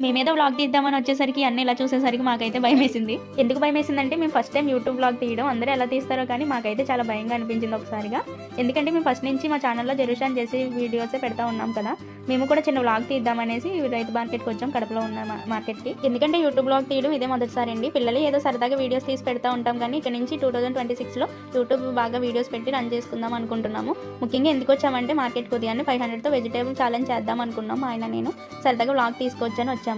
మేమేదో వ్లాగ్ తీద్దామని వచ్చేసరికి అన్నీ ఇలా చూసేసరికి మాకైతే భయమేసింది. ఎందుకు భయమేసిందంటే మేము ఫస్ట్ టైం యూట్యూబ్ వ్లాగ్ తీయడం. అందరూ ఎలా తీస్తారో కానీ మాకైతే చాలా భయంగా అనిపించింది ఒకసారిగా. ఎందుకంటే మేము ఫస్ట్ నుంచి మా ఛానల్లో జెరూషాన్ చేసి వీడియోసే పెడతా ఉన్నాం కదా. మేము కూడా చిన్న వ్లాగ్ తీద్దామనేసి రైతు మార్కెట్కి వచ్చాం, కడపలో ఉన్న మార్కెట్కి. ఎందుకంటే యూట్యూబ్ వ్లాగ్ తీయడం ఇదే మొదటిసారి అండి. పిల్లలు ఏదో సరదాగా వీడియోస్ తీసి పెడతా ఉంటాం కానీ ఇక్కడ నుంచి 2026లో యూట్యూబ్ బాగా వీడియోస్ పెట్టి రన్ చేసుకుందాం అనుకుంటున్నాము. ముఖ్యంగా ఎందుకు వచ్చామంటే మార్కెట్కి ఉదయాన్నే 500తో వెజిటేబుల్ ఛాలెంజ్ చేద్దాం అనుకున్నాం. ఆయన నేను సరదాగా వ్లాగ్ తీసుకొచ్చాను వచ్చాము.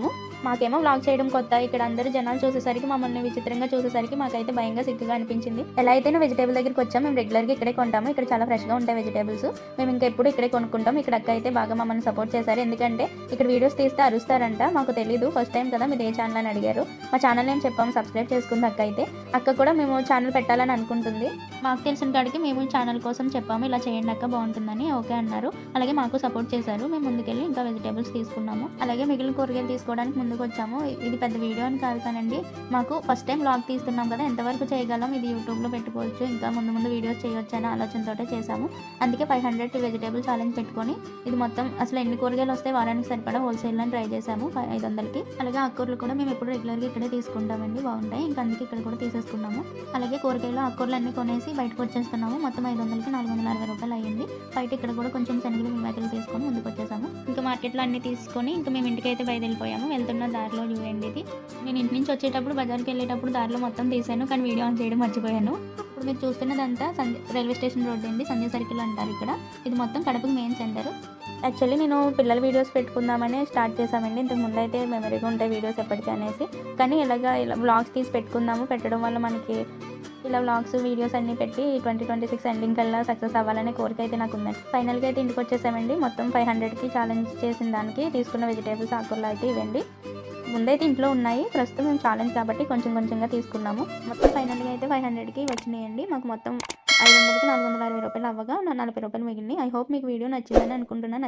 మాకేమో వ్లాగ్ చేయడం కొత్త. ఇక్కడ అందరూ జనాలు చూసేసరికి, మమ్మల్ని విచిత్రంగా చూసేసరికి మాకైతే భయంగా సిగ్గుగా అనిపించింది. ఎలా అయితే వెజిటేబుల్ దగ్గరికి వచ్చాం. మేము రెగ్యులర్గా ఇక్కడే కొంటాము. ఇక్కడ చాలా ఫ్రెష్గా ఉంటాయి వెజిటేబుల్స్. మేము ఇంకా ఎప్పుడు ఇక్కడే కొనుక్కుంటాం. ఇక్కడ అక్క అయితే బాగా మమ్మల్ని సపోర్ట్ చేశారు. ఎందుకంటే ఇక్కడ వీడియోస్ తీస్తే అరుస్తారంట. మాకు తెలీదు, ఫస్ట్ టైం కదా మీది ఏ ఛానల్ అని అడిగారు. మా ఛానల్ నేను చెప్పాము, సబ్స్క్రైబ్ చేసుకుంది అక్క అయితే. అక్క కూడా మేము ఛానల్ పెట్టాలని అనుకుంటుంది. మాకు తెలిసిన కాడికి మేము ఛానల్ కోసం చెప్పాము, ఇలా చేయండి అక్క బాగుంటుందని. ఓకే అన్నారు. అలాగే మాకు సపోర్ట్ చేశారు. మేము ముందుకెళ్ళి ఇంకా వెజిటేబుల్స్ తీసుకున్నాము. అలాగే మిగిలిన కూరగాయలు తీసుకోవడానికి ముందుకు వచ్చాము. ఇది పెద్ద వీడియో అని కాదు కానండి, మాకు ఫస్ట్ టైం వ్లాగ్ తీస్తున్నాం కదా, ఎంతవరకు చేయగలం, ఇది యూట్యూబ్లో పెట్టుకోవచ్చు, ఇంకా ముందు వీడియోస్ చేయొచ్చు అనే ఆలోచనతోటే చేశాము. అందుకే 500 వెజిటేబుల్ ఛాలెంజ్ పెట్టుకొని ఇది మొత్తం అసలు ఎన్ని కూరగాయలు వస్తే వారానికి సరిపడా హోల్సేల్లో ట్రై చేసాము 500కి. అలాగే ఆకుకూరలు కూడా మేము ఎప్పుడు రెగ్యులర్గా ఇక్కడే తీసుకుంటామండి, బాగుంటాయి. ఇంకా అందుకే ఇక్కడ కూడా తీసేసుకున్నాము. అలాగే కూరగాయలు ఆకుకూరలు అన్నీ కొనేసి బయటకు వచ్చేస్తున్నాము. మొత్తం 500కి 460 రూపాయలు అయ్యింది. బయట ఇక్కడ కూడా కొంచెం శనగలు మిల్మేకలు తీసుకొని ముందుకు వచ్చేసాము. ఇంకా మార్కెట్లో అన్ని తీసుకొని ఇంకా మేము ఇంటికి అయితే బయలుదేరిపోయాము. వెళ్తున్న దారిలో చూడండి ఇది. నేను ఇంటి నుంచి వచ్చేటప్పుడు బజార్కి వెళ్ళేటప్పుడు దారిలో మొత్తం తీసాను, కానీ వీడియో ఆన్ చేయడం మర్చిపోయాను. ఇప్పుడు మీరు చూస్తున్నదంతా రైల్వే స్టేషన్ రోడ్ అండి, సంధ్య సర్కిల్ అంటారు ఇక్కడ. ఇది మొత్తం కడపకి మెయిన్ సెంటర్. యాక్చువల్లీ నేను పిల్లల వీడియోస్ పెట్టుకుందామని స్టార్ట్ చేశామండి. ఇంతకు ముందు అయితే మెమరీగా ఉంటాయి వీడియోస్ ఎప్పటికీ అనేసి, కానీ ఇలా వ్లాగ్స్ తీసి పెట్టుకుందాము. పెట్టడం వల్ల మనకి ఇలా వ్లాగ్స్ వీడియోస్ అన్నీ పెట్టి 2026 ఎండింగ్ కల్లా సక్సెస్ అవ్వాలనే కోరిక అయితే నాకు ఉందండి. ఫైనల్గా అయితే ఇంటికి వచ్చేసామండి. మొత్తం 500కి ఛాలెంజ్ చేసిన దానికి తీసుకున్న వెజిటేబుల్స్ ఆకుకూరలు అయితే ఇవ్వండి. ముందైతే ఇంట్లో ఉన్నాయి, ప్రస్తుతం మేము ఛాలెంజ్ కాబట్టి కొంచెం కొంచెంగా తీసుకున్నాము. మొత్తం ఫైనల్గా అయితే 500కి వచ్చినాయండి. మాకు మొత్తం 500కి 460 రూపాయలు అవ్వగా 40 రూపాయలు మిగిలినాయి. ఐ హోప్ మీకు వీడియో నచ్చిందని అనుకుంటున్నాను.